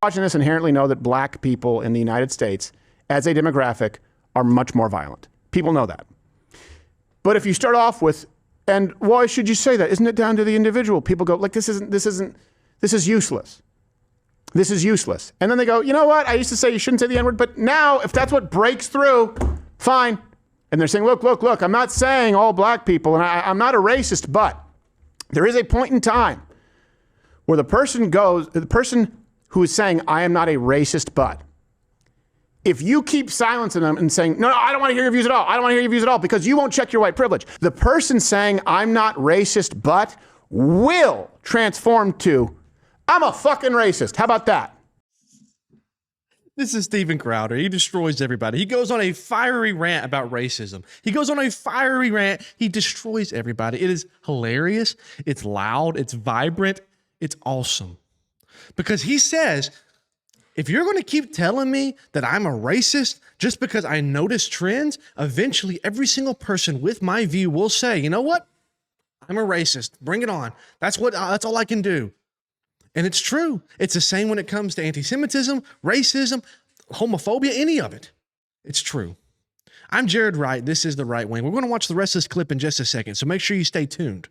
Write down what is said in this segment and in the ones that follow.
Watching this inherently know that black people in the United States, as a demographic, are much more violent. People know that. But if you start off with, and why should you say that? Isn't it down to the individual? People go, like, this is useless. This is useless. And then they go, you know what? I used to say you shouldn't say the N-word, but now if that's what breaks through, fine. And they're saying, look, I'm not saying all black people, and I'm not a racist, but there is a point in time where the person who is saying, I am not a racist, but if you keep silencing them and saying, no, I don't want to hear your views at all. I don't want to hear your views at all because you won't check your white privilege. The person saying, I'm not racist, but will transform to, I'm a fucking racist. How about that? This is Steven Crowder. He destroys everybody. He goes on a fiery rant about racism. He goes on a fiery rant. He destroys everybody. It is hilarious. It's loud. It's vibrant. It's awesome. Because he says, if you're going to keep telling me that I'm a racist just because I notice trends, eventually every single person with my view will say, you know what? I'm a racist. Bring it on. That's all I can do. And it's true. It's the same when it comes to anti-Semitism, racism, homophobia, any of it. It's true. I'm Jared Wright. This is The Right Wing. We're going to watch the rest of this clip in just a second, so make sure you stay tuned.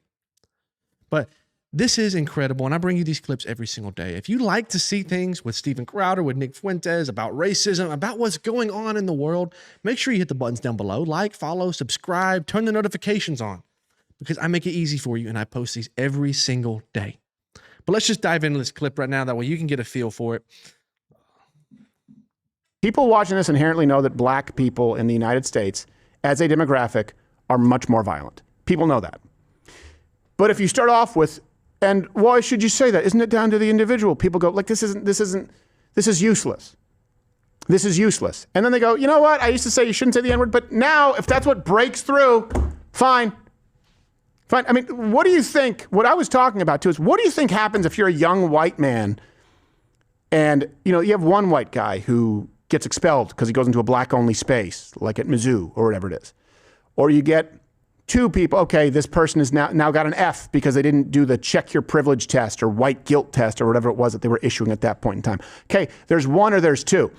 But this is incredible, and I bring you these clips every single day. If you like to see things with Steven Crowder, with Nick Fuentes, about racism, about what's going on in the world, make sure you hit the buttons down below. Like, follow, subscribe, turn the notifications on, because I make it easy for you, and I post these every single day. But let's just dive into this clip right now. That way you can get a feel for it. People watching this inherently know that black people in the United States, as a demographic, are much more violent. People know that. But if you start off with, and why should you say that? Isn't it down to the individual? People go, like, this is useless. This is useless. And then they go, you know what? I used to say you shouldn't say the N-word, but now if that's what breaks through, fine. Fine. I mean, what do you think, what I was talking about too is, what do you think happens if you're a young white man and, you have one white guy who gets expelled because he goes into a black only space, like at Mizzou or whatever it is. Or you get two people, okay, this person has now got an F because they didn't do the check your privilege test or white guilt test or whatever it was that they were issuing at that point in time. Okay, there's one or there's two.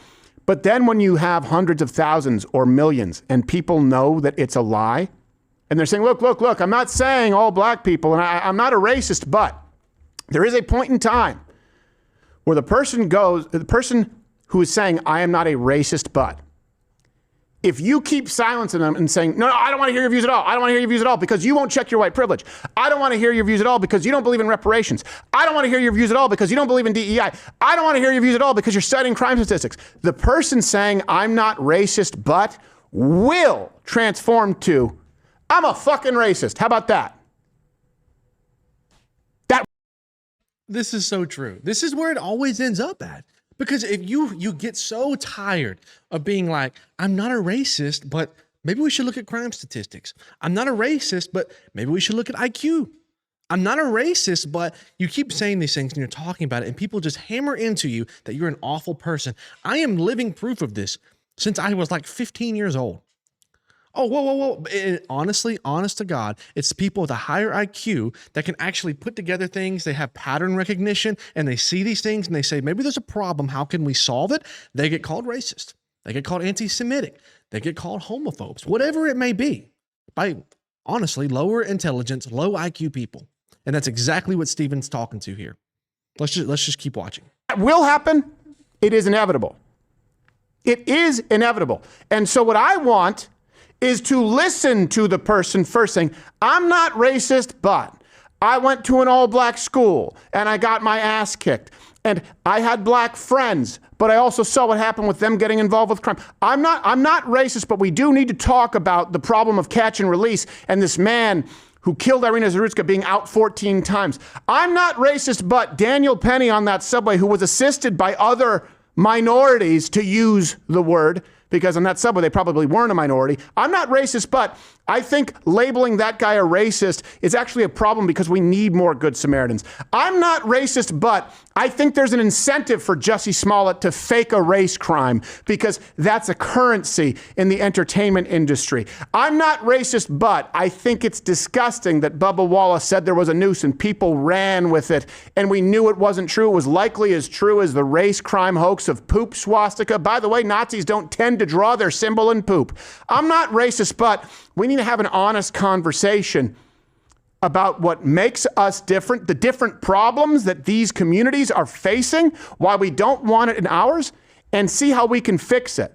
But then when you have hundreds of thousands or millions and people know that it's a lie, and they're saying, look, I'm not saying all black people, and I'm not a racist, but there is a point in time where the person who is saying, I am not a racist, but if you keep silencing them and saying, no, I don't want to hear your views at all. I don't want to hear your views at all because you won't check your white privilege. I don't want to hear your views at all because you don't believe in reparations. I don't want to hear your views at all because you don't believe in DEI. I don't want to hear your views at all because you're citing crime statistics. The person saying, I'm not racist, but will transform to, I'm a fucking racist. How about that? This is so true. This is where it always ends up at. Because if you get so tired of being like, I'm not a racist, but maybe we should look at crime statistics. I'm not a racist, but maybe we should look at IQ. I'm not a racist, but you keep saying these things and you're talking about it and people just hammer into you that you're an awful person. I am living proof of this since I was like 15 years old. Oh, whoa. Honestly, honest to God, it's people with a higher IQ that can actually put together things. They have pattern recognition and they see these things and they say, maybe there's a problem. How can we solve it? They get called racist. They get called anti-Semitic. They get called homophobes, whatever it may be, by honestly lower intelligence, low IQ people. And that's exactly what Steven's talking to here. Let's just keep watching. That will happen. It is inevitable. It is inevitable. And so what I want is to listen to the person first saying, I'm not racist, but I went to an all-black school and I got my ass kicked. And I had black friends, but I also saw what happened with them getting involved with crime. I'm not racist, but we do need to talk about the problem of catch and release and this man who killed Irina Zarutska being out 14 times. I'm not racist, but Daniel Penny on that subway who was assisted by other minorities to use the word because on that subway, they probably weren't a minority. I'm not racist, but I think labeling that guy a racist is actually a problem because we need more Good Samaritans. I'm not racist, but I think there's an incentive for Jussie Smollett to fake a race crime because that's a currency in the entertainment industry. I'm not racist, but I think it's disgusting that Bubba Wallace said there was a noose and people ran with it and we knew it wasn't true. It was likely as true as the race crime hoax of poop swastika. By the way, Nazis don't tend to draw their symbol in poop. I'm not racist, but we need to have an honest conversation about what makes us different, the different problems that these communities are facing, why we don't want it in ours, and see how we can fix it.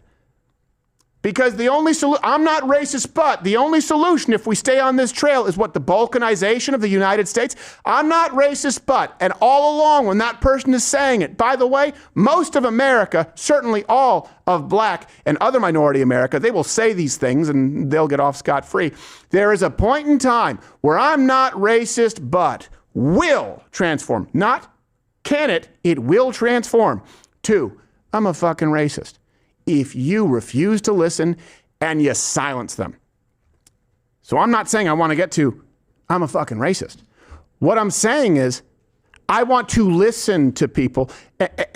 Because the only solution, I'm not racist, but the only solution if we stay on this trail is what, the balkanization of the United States? I'm not racist, but, and all along when that person is saying it, by the way, most of America, certainly all of Black and other minority America, they will say these things and they'll get off scot-free. There is a point in time where I'm not racist, but will transform. Not can it will transform to I'm a fucking racist. If you refuse to listen and you silence them. So I'm not saying I want to get to, I'm a fucking racist. What I'm saying is I want to listen to people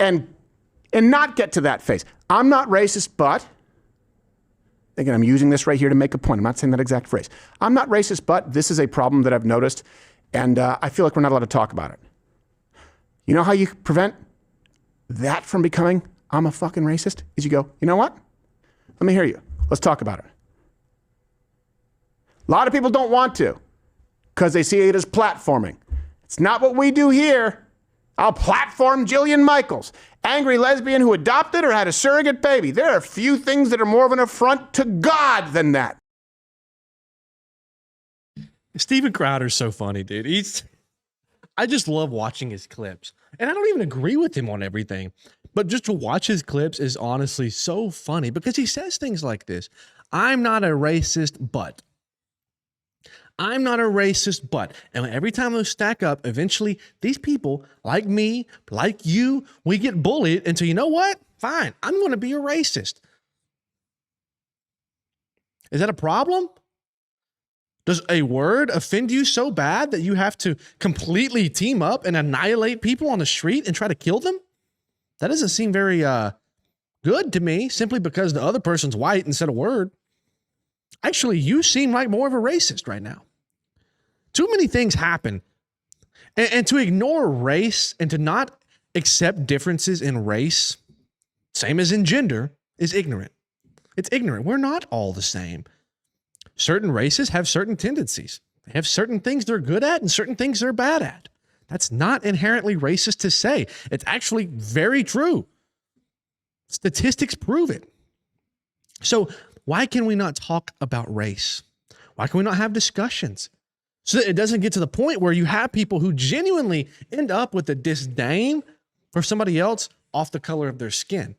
and not get to that phase. I'm not racist, but, again, I'm using this right here to make a point. I'm not saying that exact phrase. I'm not racist, but this is a problem that I've noticed, and I feel like we're not allowed to talk about it. You know how you prevent that from becoming I'm a fucking racist? Is you go, you know what? Let me hear you. Let's talk about it. A lot of people don't want to because they see it as platforming. It's not what we do here. I'll platform Jillian Michaels, angry lesbian who adopted or had a surrogate baby. There are few things that are more of an affront to God than that. Steven Crowder's so funny, dude. I just love watching his clips. And I don't even agree with him on everything. But just to watch his clips is honestly so funny because he says things like this. I'm not a racist, but. I'm not a racist, but. And every time those stack up, eventually these people, like me, like you, we get bullied into, you know what? Fine, I'm going to be a racist. Is that a problem? Does a word offend you so bad that you have to completely team up and annihilate people on the street and try to kill them? That doesn't seem very good to me, simply because the other person's white and said a word. Actually, you seem like more of a racist right now. Too many things happen. And to ignore race and to not accept differences in race, same as in gender, is ignorant. It's ignorant. We're not all the same. Certain races have certain tendencies. They have certain things they're good at and certain things they're bad at. That's not inherently racist to say. It's actually very true. Statistics prove it. So why can we not talk about race? Why can we not have discussions? So that it doesn't get to the point where you have people who genuinely end up with a disdain for somebody else off the color of their skin.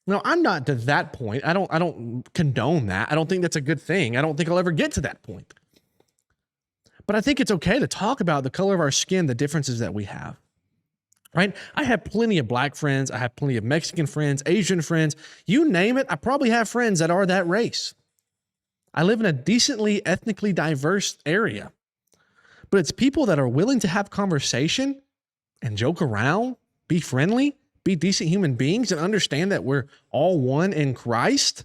No, I'm not to that point. I don't condone that. I don't think that's a good thing. I don't think I'll ever get to that point. But I think it's okay to talk about the color of our skin, the differences that we have, right? I have plenty of Black friends. I have plenty of Mexican friends, Asian friends. You name it, I probably have friends that are that race. I live in a decently ethnically diverse area. But it's people that are willing to have conversation and joke around, be friendly, be decent human beings, and understand that we're all one in Christ.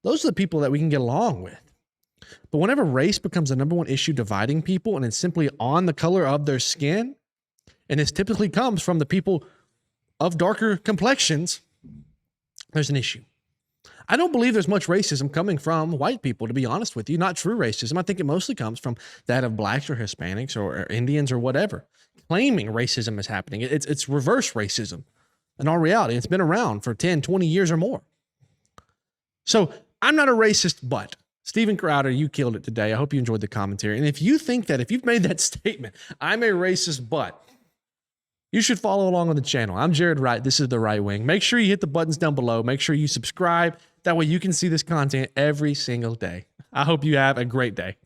Those are the people that we can get along with. But whenever race becomes the number one issue dividing people and it's simply on the color of their skin, and this typically comes from the people of darker complexions, there's an issue. I don't believe there's much racism coming from white people, to be honest with you, not true racism. I think it mostly comes from that of Blacks or Hispanics or Indians or whatever, claiming racism is happening. It's reverse racism. In all reality, it's been around for 10, 20 years or more. So I'm not a racist, but Steven Crowder, you killed it today. I hope you enjoyed the commentary. And if you think that, if you've made that statement, I'm a racist, but, you should follow along on the channel. I'm Jared Wright. This is The Right Wing. Make sure you hit the buttons down below. Make sure you subscribe. That way you can see this content every single day. I hope you have a great day.